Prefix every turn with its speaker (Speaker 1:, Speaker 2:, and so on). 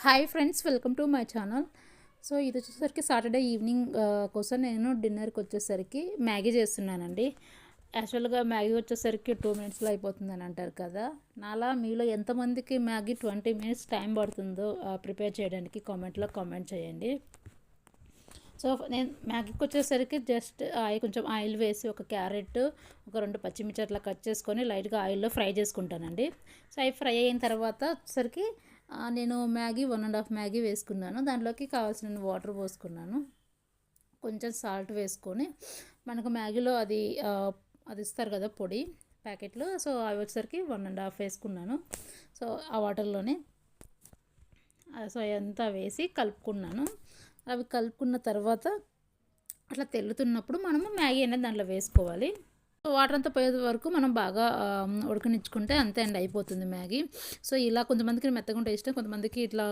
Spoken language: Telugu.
Speaker 1: Hi friends, welcome to my channel. So ఇది వచ్చేసరికి సాటర్డే ఈవినింగ్ కోసం నేను డిన్నర్కి వచ్చేసరికి మ్యాగీ చేస్తున్నానండి. యాక్చువల్గా మ్యాగీ వచ్చేసరికి 2 మినిట్స్లో అయిపోతుందని అంటారు కదా. నాలా మీలో ఎంతమందికి మ్యాగీ 20 మినిట్స్ టైం పడుతుందో ప్రిపేర్ చేయడానికి కామెంట్లో కామెంట్ చేయండి. సో నేను మ్యాగీకి వచ్చేసరికి జస్ట్ కొంచెం ఆయిల్ వేసి ఒక క్యారెట్, ఒక 2 పచ్చిమిర్చి అట్లా కట్ చేసుకొని లైట్గా ఆయిల్లో ఫ్రై చేసుకుంటానండి. సో అవి ఫ్రై అయిన తర్వాత వచ్చేసరికి నేను మ్యాగీ 1.5 మ్యాగీ వేసుకున్నాను. దాంట్లోకి కావాల్సిన వాటర్ పోసుకున్నాను, కొంచెం సాల్ట్ వేసుకొని మనకు మ్యాగీలో అది ఇస్తారు కదా పొడి ప్యాకెట్లు. సో అవి వచ్చేసరికి 1.5 వేసుకున్నాను. సో ఆ వాటర్లోనే సో అంతా వేసి కలుపుకున్నాను. అవి కలుపుకున్న తర్వాత అట్లా తెల్లుతున్నప్పుడు మనము మ్యాగీ అనేది దాంట్లో వేసుకోవాలి. వాటర్ అంతా పోయే వరకు మనం బాగా ఉడకనిచ్చుకుంటే అంతే అండి, అయిపోతుంది మ్యాగీ. సో ఇలా కొంతమందికి మెత్తగా ఉంటే ఇష్టం, కొంతమందికి ఇట్లా